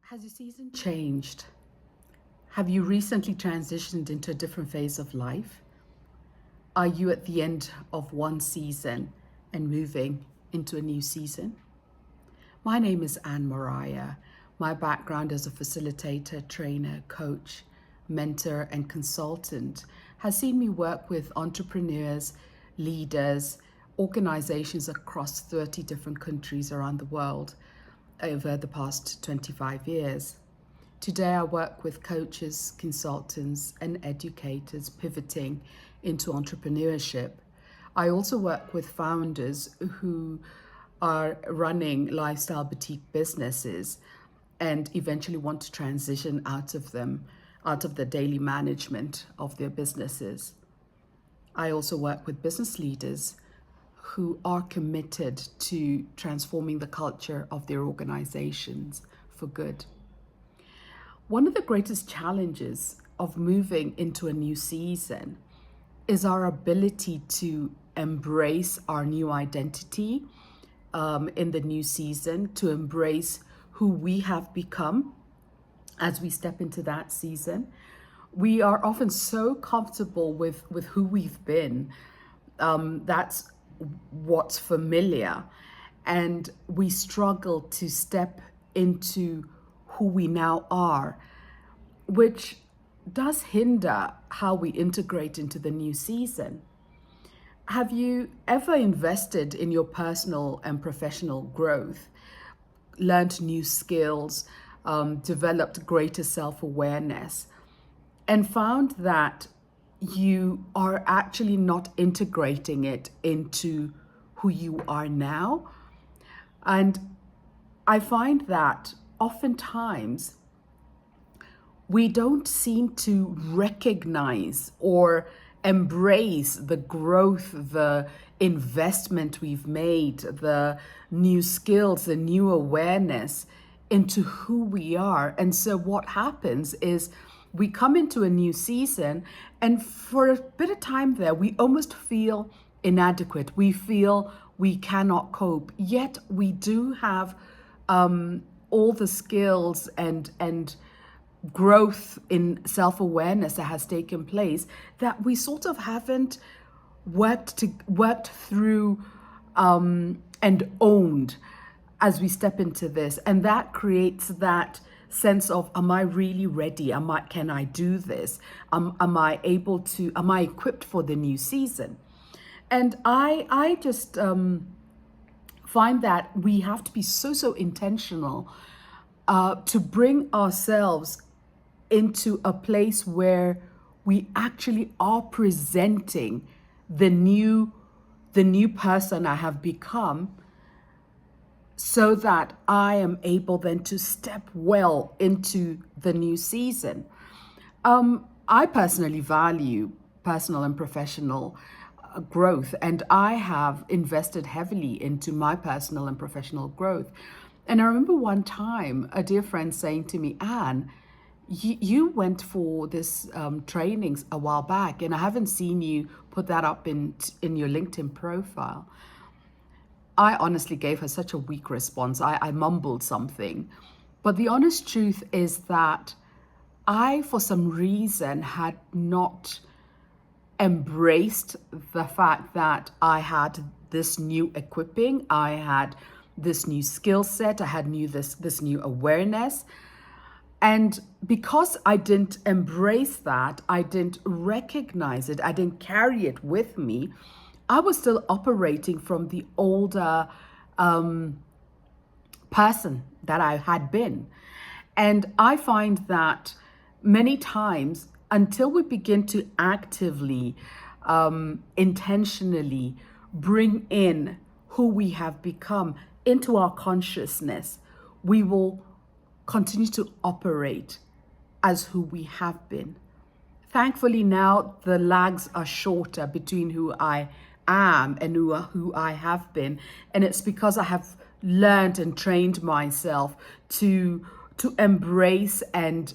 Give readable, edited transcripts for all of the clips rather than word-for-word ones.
Has your season changed? Have you recently transitioned into a different phase of life? Are you at the end of one season and moving into a new season? My name is Anne Mariah. My background as a facilitator, trainer, coach, mentor, and consultant has seen me work with entrepreneurs, leaders, organizations across 30 different countries around the world over the past 25 years. Today, I work with coaches, consultants, and educators pivoting into entrepreneurship. I also work with founders who are running lifestyle boutique businesses and eventually want to transition out of them, out of the daily management of their businesses. I also work with business leaders who are committed to transforming the culture of their organizations for good. One of the greatest challenges of moving into a new season is our ability to embrace our new identity in the new season, to embrace who we have become as we step into that season. We are often so comfortable with who we've been. That's what's familiar. And we struggle to step into who we now are, which does hinder how we integrate into the new season. Have you ever invested in your personal and professional growth, learned new skills, developed greater self-awareness, and found that you are actually not integrating it into who you are now? And I find that oftentimes we don't seem to recognize or embrace the growth, the investment we've made, the new skills, the new awareness into who we are. And so what happens is we come into a new season, and for a bit of time there, we almost feel inadequate. We feel we cannot cope, yet we do have all the skills and growth in self-awareness that has taken place that we sort of haven't worked through and owned as we step into this. And that creates that sense of, am I really ready? Can I do this? Am I equipped for the new season? And I just find that we have to be so intentional to bring ourselves into a place where we actually are presenting the new person I have become, so that I am able then to step well into the new season. I personally value personal and professional growth, and I have invested heavily into my personal and professional growth. And I remember one time a dear friend saying to me, Anne, you went for this trainings a while back, and I haven't seen you put that up in your LinkedIn profile. I honestly gave her such a weak response. I mumbled something. But the honest truth is that I, for some reason, had not embraced the fact that I had this new equipping, I had this new skill set, I had this new awareness. And because I didn't embrace that, I didn't recognize it, I didn't carry it with me, I was still operating from the older person that I had been. And I find that many times, until we begin to actively, intentionally bring in who we have become into our consciousness, we will continue to operate as who we have been. Thankfully, now the lags are shorter between who I am and who I have been. And it's because I have learned and trained myself to embrace and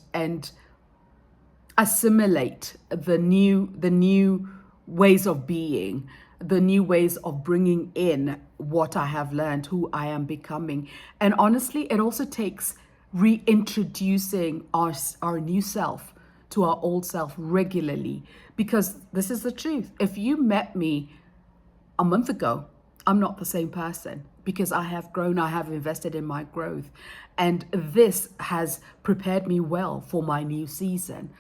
assimilate the new ways of being, the new ways of bringing in what I have learned, who I am becoming. And honestly, it also takes reintroducing our new self to our old self regularly. Because this is the truth. If you met me a month ago, I'm not the same person, because I have grown, I have invested in my growth. And this has prepared me well for my new season.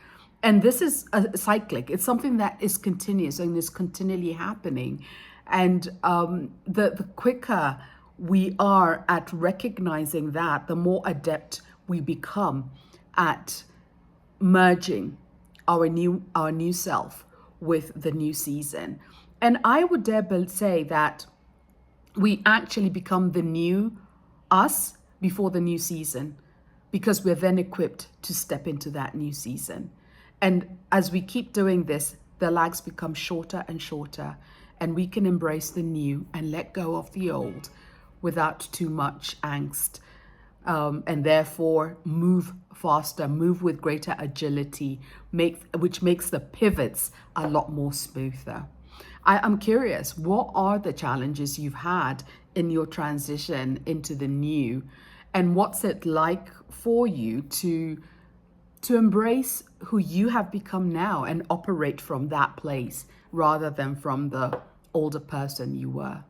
And this is a cyclic. It's something that is continuous and is continually happening. And the quicker we are at recognizing that, the more adept we become at merging our new self with the new season. And I would dare say that we actually become the new us before the new season, because we're then equipped to step into that new season. And as we keep doing this, the lags become shorter and shorter, and we can embrace the new and let go of the old without too much angst. And therefore move faster, move with greater agility, which makes the pivots a lot more smoother. I'm curious, what are the challenges you've had in your transition into the new? And what's it like for you to embrace who you have become now and operate from that place rather than from the older person you were?